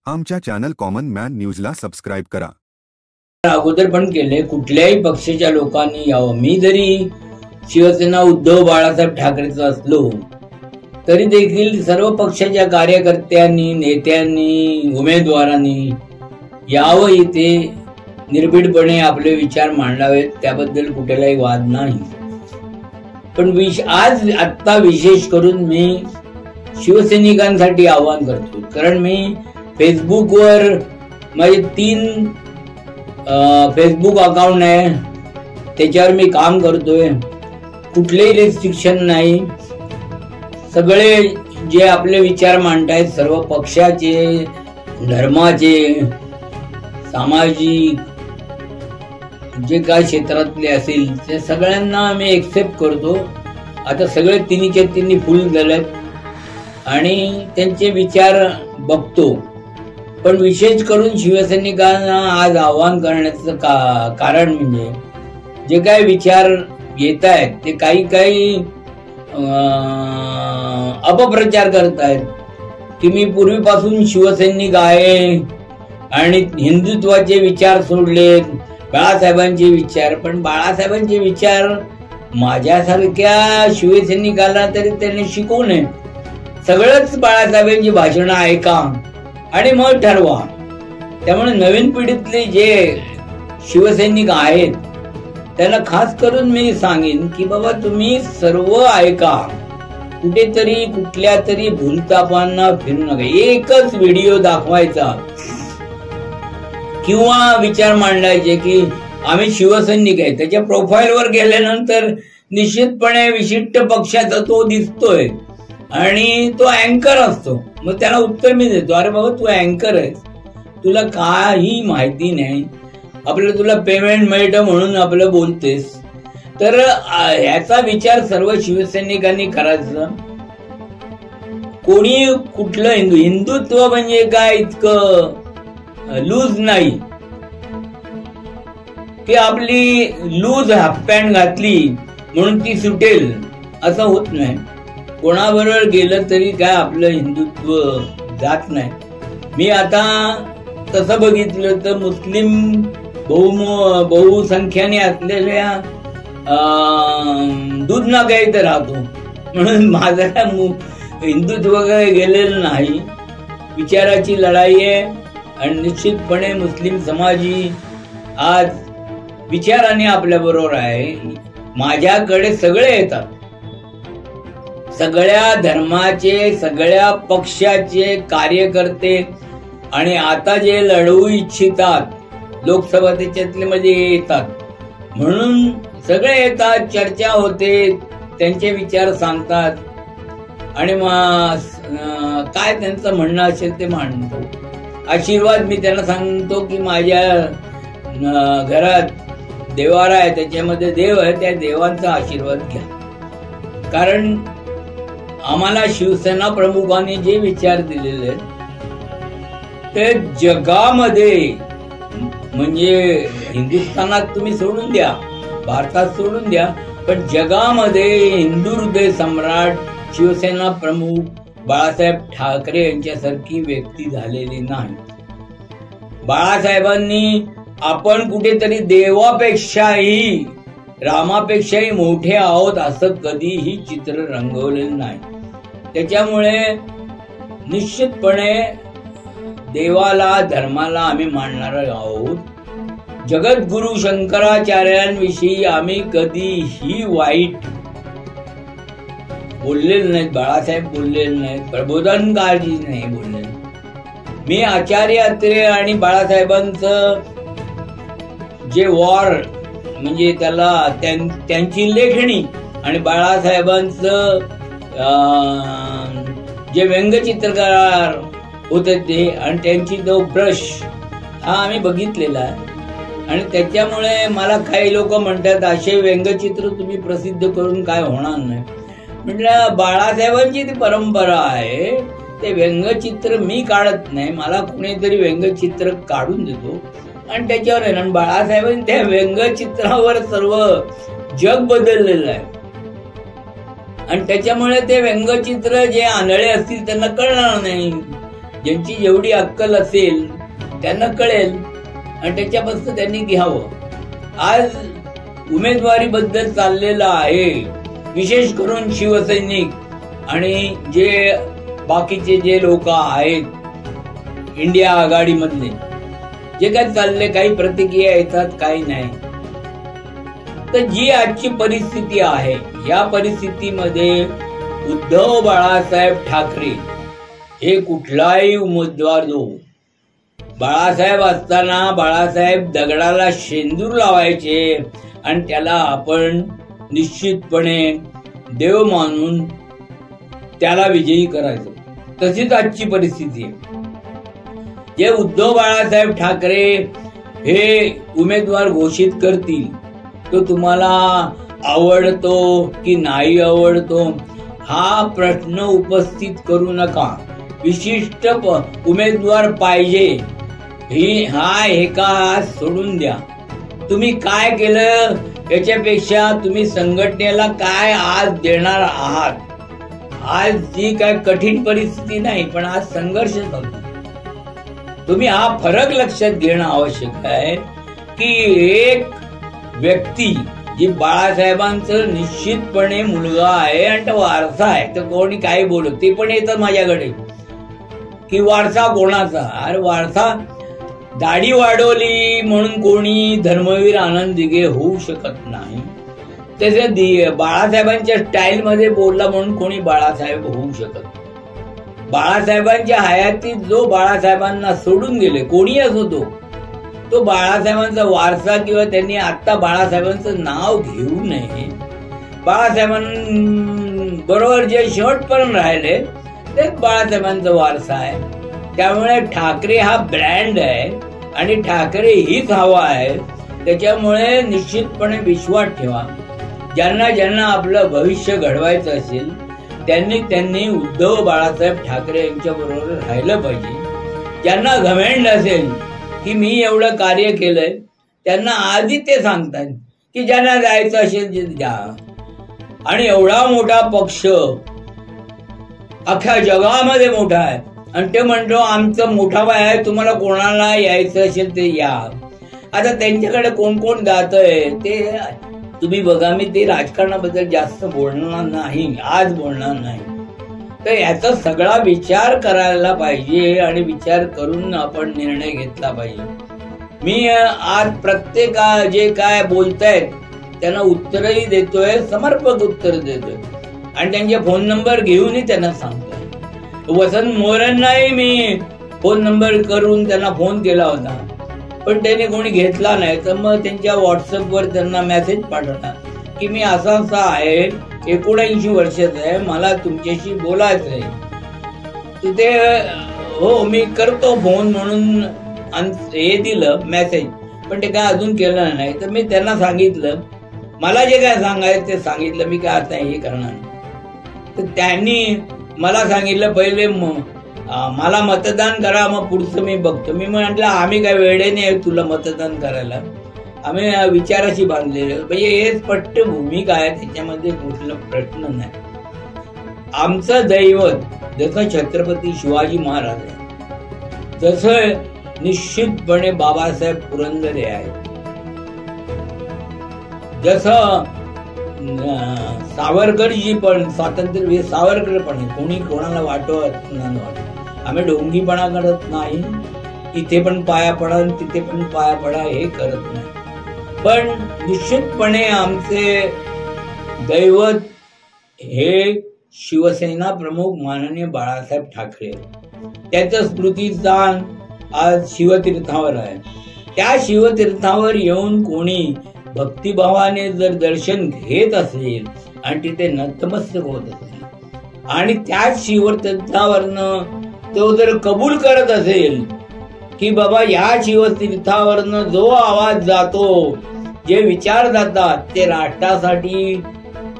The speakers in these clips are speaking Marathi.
आमच्या चॅनल कॉमन मॅन न्यूजला सबस्क्राईब करा। अगोदर पण केले, कुठल्याही पक्षाच्या लोकांनी यावं। मी जरी शिवसेना उद्धव बाळासाहेब ठाकरेचा असलो तरी देखील सर्व पक्षाच्या कार्यकर्त्यांनी, नेत्यांनी, उमेदवारांनी यावं, इथे निर्भीडपणे आपले विचार मांडावेत, त्याबद्दल कुठलाही वाद नाही। पण आज आत्ता विशेष करून मी शिवसैनिकांसाठी आवाहन करतो, कारण मी फेसबुकवर माझे 3 फेसबुक अकाउंट आहे, त्याच्यावर मी काम करतोय। कुठलेही रिस्ट्रिक्शन नाही, सगळे जे आपले विचार मांडतायत सर्व पक्षाचे, धर्माचे, सामाजिक जे काय क्षेत्रातले असेल ते सगळ्यांना मी एक्सेप्ट करतो। आता सगळे तिन्हीच्या तिन्ही फुल झालेत आणि त्यांचे विचार बघतो। पण विशेष करून शिवसैनिकांना आज आवाहन करण्याचं कारण म्हणजे जे काही विचार येत आहेत ते काही अपप्रचार करतायत की मी पूर्वीपासून शिवसैनिक आहे आणि हिंदुत्वाचे विचार सोडलेत, बाळासाहेबांचे विचार। पण बाळासाहेबांचे विचार माझ्यासारख्या शिवसैनिकाला तरी त्यांनी शिकवू नये। सगळंच बाळासाहेबांची भाषणं ऐका आणि मग ठरवा। त्यामुळे नवीन पिढीतले जे शिवसैनिक आहेत त्यांना खास करून मी सांगेन की बाबा तुम्ही सर्व ऐका, कुठेतरी कुठल्या तरी भूलतापांना फिरू नका। एकच व्हिडिओ दाखवायचा किंवा विचार मांडायचे की आम्ही शिवसैनिक आहे, त्याच्या प्रोफाईलवर गेल्यानंतर निश्चितपणे विशिष्ट पक्षाचा तो दिसतोय आणि तो अँकर असतो। मग त्याला उत्तर मी देतो, अरे बाबा तू अँकर आहेस, तुला काही माहिती नाही, आपल्याला तुला पेमेंट मिळतं म्हणून आपलं बोलतेस। तर ह्याचा विचार सर्व शिवसैनिकांनी करायचा। कोणी कुठलं हिंदुत्व म्हणजे काय इतकं लूज नाही की आपली लूज हाफ पॅन्ट घातली म्हणून ती सुटेल, असं होत नाही। कोणाबरोबर गेलं तरी काय आपलं हिंदुत्व जात नाही। मी आता तसं बघितलं तर मुस्लिम बहुसंख्याने असलेल्या दूधनाका इथे राहतो, म्हणून माझं हिंदुत्व काही गेलेलं नाही। विचाराची लढाई आहे आणि निश्चितपणे मुस्लिम समाजी आज विचाराने आपल्या बरोबर आहे। माझ्याकडे सगळे येतात, सगळ्या धर्माचे, सगळ्या पक्षाचे कार्यकर्ते, आणि आता जे लढवू इच्छितात लोकसभा त्याच्यातले मध्ये येतात, म्हणून सगळे येतात, चर्चा होते, त्यांचे विचार सांगतात आणि काय त्यांचं म्हणणं असेल ते मांडतो। आशीर्वाद मी त्यांना सांगतो की माझ्या घरात देवारा आहे, त्याच्यामध्ये देव आहे, त्या देवांचा आशीर्वाद घ्या। कारण आम्हाला शिवसेना प्रमुखांनी जे विचार दिलेले ते जगामध्ये, म्हणजे हिंदुस्थानात तुम्ही सोडून द्या, भारतात सोडून द्या, पण जगामध्ये हिंदू हृदय सम्राट शिवसेना प्रमुख बाळासाहेब ठाकरे यांच्यासारखी व्यक्ती झालेली नाही। बाळासाहेबांनी आपण कुठेतरी देवापेक्षाही, रामापेक्षाही मोठे आहोत असं कधीही चित्र रंगवलेलं नाही। त्याच्यामुळे निश्चितपणे देवाला, धर्माला आम्ही मानणार आहोत। जगद्गुरु शंकराचार्यांविषयी आम्ही कधीही वाईट बोललेलं नाहीत, बाळासाहेब बोललेले नाहीत, प्रबोधनकारजी नाही बोललेले। मी आचार्य अत्रे आणि बाळासाहेबांचं जे वॉर म्हणजे त्याला त्यांची लेखणी आणि बाळासाहेबांचं जे व्यंगचित्रकार होते ते आणि त्यांची तो ब्रश हा आम्ही बघितलेला आहे। आणि त्याच्यामुळे मला काही लोक म्हणतात असे व्यंगचित्र तुम्ही प्रसिद्ध करून काय होणार नाही। म्हटलं बाळासाहेबांची ती परंपरा आहे, ते व्यंगचित्र मी काढत नाही, मला कुणीतरी व्यंगचित्र काढून देतो आणि त्याच्यावर आहे ना, बाळासाहेबांनी त्या व्यंगचित्रावर सर्व जग बदललेलं आहे। आणि त्याच्यामुळे ते व्यंगचित्र जे आंधळे असतील त्यांना कळणार नाही, ज्यांची जेवढी अक्कल असेल त्यांना कळेल आणि त्याच्यापासून त्यांनी घ्यावं. आज उमेदवारी बद्दल चाललेलं आहे, विशेष करून शिवसैनिक आणि जे बाकीचे जे लोक आहेत इंडिया आघाडी मधले, जे काय चालले, काही प्रतिक्रिया येतात, काही नाही. तर जी आजची परिस्थिती आहे, या परिस्थितीमध्ये उद्धव बाळासाहेब ठाकरे हे कुठलाही उमेदवार जो, बाळासाहेब असताना बाळासाहेब दगडाला शेंदूर लावायचे आणि त्याला आपण निश्चितपणे देव मानून त्याला विजयी करायचं. तशीच आजची परिस्थिती आहे. जे उद्धव बाळासाहेब ठाकरे हे उमेदवार घोषित करतील, तो तुम्हाला आवडतो की नाही आवडतो हा प्रश्न उपस्थित करू नका. विशिष्ट उमेदवार पाहिजे हे का सोडून द्या. तुम्ही काय केलं याच्यापेक्षा तुम्ही संघटनेला काय आज देणार आहात. आज जी काय कठीण परिस्थिती नाही, पण आज संघर्ष चालतो. तुम्ही हा फरक लक्षात घेणं आवश्यक आहे की एक व्यक्ती जी बाळासाहेबांचं निश्चितपणे मुलगा आहे आणि तो वारसा आहे, तर कोणी काही बोलत ते पण येतं माझ्याकडे की वारसा कोणाचा. अरे वारसा दाढी वाढवली म्हणून कोणी धर्मवीर आनंद दिघे होऊ शकत नाही. तसे बाळासाहेबांच्या स्टाईल मध्ये बोलला म्हणून कोणी बाळासाहेब होऊ शकत. बाळासाहेबांच्या हयातीत जो बाळासाहेबांना सोडून गेले कोणी असो तो बाळासाहेबांचा वारसा किंवा त्यांनी आता बाळासाहेबांचं नाव घेऊ नये. बाळासाहेबांबरोबर जे शेवटपर्यंत राहिले तेच बाळासाहेबांचा वारसा आहे. त्यामुळे ठाकरे हा ब्रँड आहे आणि ठाकरे हीच हवा आहे. त्याच्यामुळे निश्चितपणे विश्वास ठेवा. ज्यांना ज्यांना आपलं भविष्य घडवायचं असेल त्यांनी उद्धव बाळासाहेब ठाकरे यांच्या बरोबर राहिलं पाहिजे. ज्यांना घमेंड असेल की मी एवढं कार्य केलंय, त्यांना आधी ते सांगतात की ज्यांना जायचं असेल जा. आणि एवढा मोठा पक्ष अख्ख्या जगामध्ये मोठा आहे आणि ते म्हणतो आमचं मोठा बाय आहे, तुम्हाला कोणाला यायचं असेल ते या. आता त्यांच्याकडे कोण कोण जातंय ते तुम्ही बघा. मी ते राजकारणाबद्दल जास्त बोलणार नाही, आज बोलणार नाही. तर याचा सगळा विचार करायला पाहिजे आणि विचार करून आपण निर्णय घेतला पाहिजे. मी आज प्रत्येक जे काय बोलतायत त्यांना उत्तरही देतोय, समर्पक उत्तर देतोय आणि त्यांचे फोन नंबर घेऊनही त्यांना सांगतोय. वसंत मोरेंनाही मी फोन नंबर करून त्यांना फोन केला होता, पण त्याने कोणी घेतला नाही. तर मग त्यांच्या व्हॉट्सअपवर त्यांना मेसेज पाठवला की मी असा आहे, 79 वर्षाचा आहे, मला तुमच्याशी बोलायचं आहे. तर ते हो मी करतो फोन म्हणून हे दिलं मेसेज, पण ते काय अजून केलं नाही. तर मी त्यांना सांगितलं मला जे काय सांगायचं ते सांगितलं, मी काय आता हे करणार. तर त्यांनी मला सांगितलं पहिले मला मतदान करा, मग पुढचं मी बघतो. मी म्हटलं आम्ही काय वेळे नाही तुला मतदान करायला, आम्ही विचाराशी बांधलेले. म्हणजे हे स्पष्ट भूमिका आहे, त्याच्यामध्ये कुठला प्रश्न नाही. आमचं दैवत जसं छत्रपती शिवाजी महाराज आहे, तसं निश्चितपणे बाबासाहेब पुरंदरे आहे. जसं सावरकरजी पण स्वातंत्र्यवीर सावरकर पण कोणी कोणाला वाटत नाही. आम्ही ढोंगीपणा करत नाही, इथे पण पाया पडा तिथे पण पाया पडा हे करत नाही. पण निश्चितपणे आमचे दैवत हे शिवसेना प्रमुख माननीय बाळासाहेब ठाकरे. त्याचं स्मृतिस्थान आज शिवतीर्थावर आहे. त्या शिवतीर्थावर येऊन कोणी भक्तिभावाने जर दर्शन घेत असेल आणि तिथे नतमस्तक होत असेल आणि त्याच शिवतीर्थावरनं तो जर कबूल करत असेल की बाबा या शिवतीर्थावरनं जो आवाज जातो, जे विचार जातात ते राष्ट्रासाठी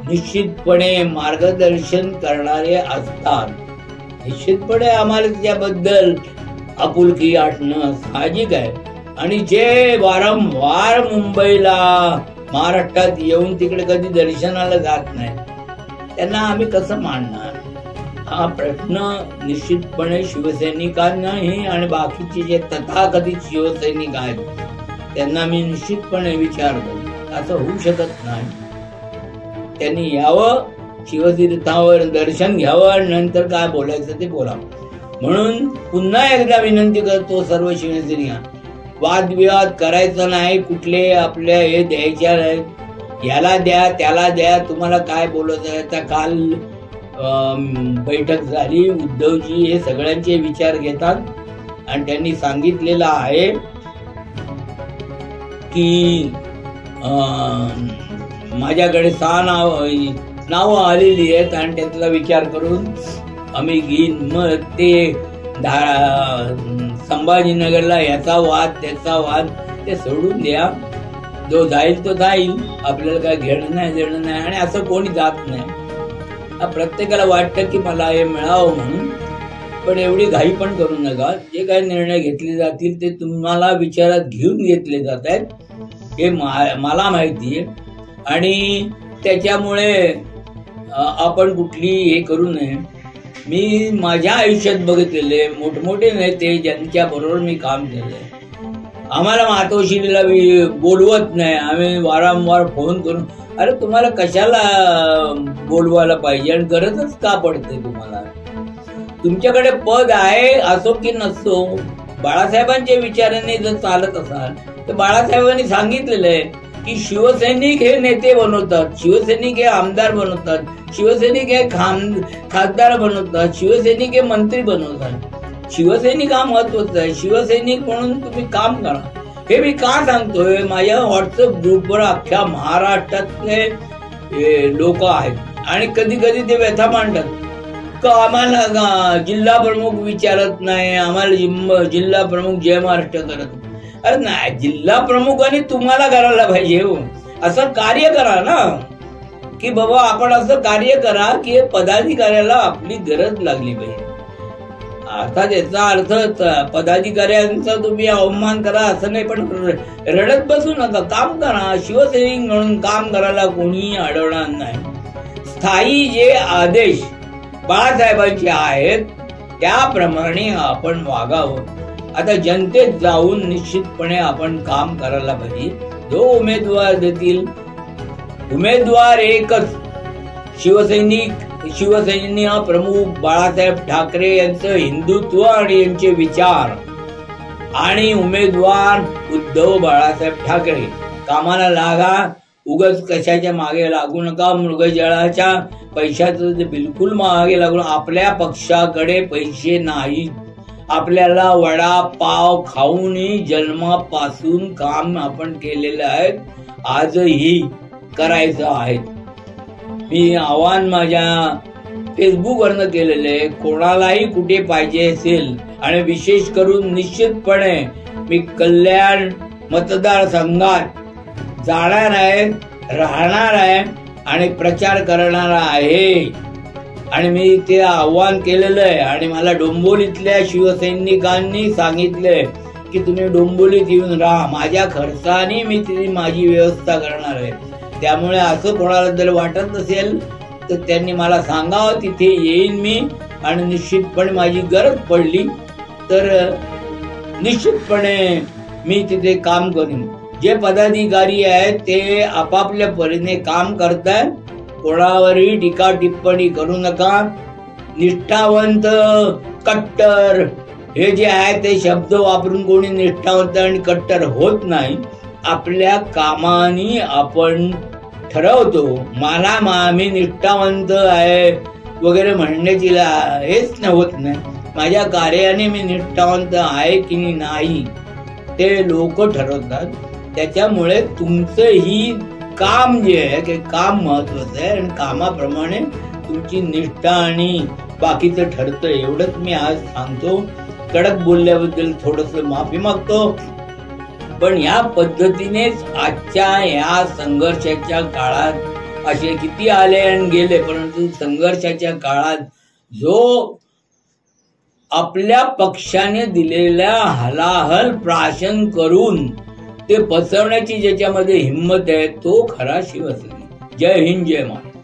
निश्चितपणे मार्गदर्शन करणारे असतात. निश्चितपणे आम्हाला त्याबद्दल आपुलकी वाटणं साहजिक आहे. आणि जे वारंवार मुंबईला महाराष्ट्रात येऊन तिकडे कधी दर्शनाला जात नाही त्यांना आम्ही कसं मानणार. हा प्रश्न निश्चितपणे शिवसैनिकांनाही आणि बाकीचे जे तथाकथित शिवसैनिक आहेत त्यांना मी निश्चितपणे विचारतो, असं होऊ शकत नाही. त्यांनी यावं, शिवतीर्थावर दर्शन घ्यावं आणि नंतर काय बोलायचं ते बोलावं. म्हणून पुन्हा एकदा विनंती करतो सर्व शिवसैनिकांना, वादविवाद करायचा नाही, कुठले आपल्या हे द्यायच्या नाहीत, याला द्या त्याला द्या, तुम्हाला काय बोलत आहे. आता काल बैठक झाली, उद्धवजी हे सगळ्यांचे विचार घेतात आणि त्यांनी सांगितलेलं आहे की माझ्याकडे 6 नावं आलेली आहेत आणि त्याचा विचार करून आम्ही घेईन. मग ते संभाजीनगरला याचा वाद त्याचा वाद ते सोडून द्या, जो जाईल तो जाईल, आपल्याला काय घेणं नाही देणं नाही. आणि असं कोणी जात नाही. प्रत्येकाला वाटतं की मला हे मिळावं म्हणून, पण एवढी घाई पण करू नका. जे काही निर्णय घेतले जातील ते तुम्हाला विचारात घेऊन घेतले जात आहेत हे मला माहिती आहे. आणि त्याच्यामुळे आपण कुठली हे करू नये. मी माझ्या आयुष्यात बघितलेले मोठमोठे नेते ज्यांच्या बरोबर मी काम केलंय, आम्हाला मातोश्रीला बोलवत नाही. आम्ही वारंवार फोन करून, अरे तुम्हाला कशाला बोलवायला पाहिजे आणि गरजच का पडते तुम्हाला? तुमच्याकडे पद आहे असो की नसो, बाळासाहेबांच्या विचाराने जर चालत असाल तर बाळासाहेबांनी सांगितलेलं आहे की शिवसैनिक हे नेते बनवतात, शिवसैनिक हे आमदार बनवतात, शिवसैनिक हे खासदार बनवतात, शिवसैनिक हे मंत्री बनवतात. शिवसैनिक हा महत्वाचा आहे. शिवसैनिक म्हणून तुम्ही काम करा. हे मी का सांगतोय, माझ्या व्हॉट्सअप ग्रुपवर अख्ख्या महाराष्ट्रातले लोक आहेत आणि कधी कधी ते व्यथा मांडतात का आम्हाला जिल्हा प्रमुख विचारत नाही, आम्हाला जिल्हा प्रमुख जय महाराष्ट्र करत. अरे नाही, जिल्हा प्रमुखांनी तुम्हाला करायला पाहिजे हो. असं कार्य करा ना की बाबा आपण असं कार्य करा की पदाधिकाऱ्याला आपली गरज लागली पाहिजे. अर्थात याचा अर्थ पदाधिकाऱ्यांचा तुम्ही अवमान करा असं नाही, पण रडत बसू नका, काम करा. शिवसैनिक म्हणून काम करायला कोणीही अडवणार नाही. स्थायी जे आदेश बाळासाहेबांचे आहेत त्याप्रमाणे आपण वागावं. आता जनतेत जाऊन निश्चितपणे आपण काम करायला पाहिजे. जो उमेदवार देतील, उमेदवार एकच, शिवसैनिक प्रमुख बाळासाहेब ठाकरे यांचं हिंदुत्व आणि यांचे विचार, आणि उमेदवार उद्धव बाळासाहेब ठाकरे. कामाला लागा, उगाच कशाच्या मागे लागू नका. मृगजळाच्या पैशाचं बिलकुल मागे लागून, आपल्या पक्षाकडे पैसे नाहीत. आपल्याला वडापाव खाऊनही जन्मापासून काम आपण केलेलं आहे, आजही करायचं आहे. मी आवाहन माझ्या फेसबुकवरनं केलेलं आहे, कोणालाही कुठे पाहिजे असेल आणि विशेष करून निश्चितपणे मी कल्याण मतदारसंघात जाणार आहे, राहणार आहे आणि प्रचार करणार आहे. आणि मी ते आव्हान केलेलं आहे. आणि मला डोंबिवलीतल्या शिवसैनिकांनी सांगितलंय की तुम्ही डोंबिवलीत येऊन राहा, माझ्या खर्चाने मी तिथे माझी व्यवस्था करणार आहे. त्यामुळे असं कोणाला जर वाटत असेल तर त्यांनी मला सांगावं, तिथे येईन मी. आणि निश्चितपणे माझी गरज पडली तर निश्चितपणे मी तिथे काम करीन. जे पदाधिकारी आहेत ते आपापल्या परीने काम करतात, कोणावरही टीका टिप्पणी करू नका. निष्ठावंत, कट्टर हे जे आहे ते शब्द वापरून कोणी निष्ठावंत आणि कट्टर होत नाही. आपल्या कामाने आपण ठरवतो. मी निष्ठावंत आहे वगैरे म्हणण्याची हेच होत नाही. माझ्या कार्याने मी निष्ठावंत आहे की नाही ते लोक ठरवतात. त्याच्यामुळे तुमचं ही काम जे आहे ते काम महत्वाचं आहे आणि कामाप्रमाणे तुमची निष्ठा आणि बाकीचं ठरतं. एवढंच मी आज सांगतो. कडक बोलल्याबद्दल थोडस माफी मागतो. पण या पद्धतीनेच आजच्या या संघर्षाच्या काळात असे किती आले आणि गेले, परंतु संघर्षाच्या काळात जो आपल्या पक्षाने दिलेल्या हलाहल प्राशन करून ते पचवण्याची ज्याच्यामध्ये हिंमत आहे तो खरा शिवसैनिक. जय हिंद, जय महाराष्ट्र.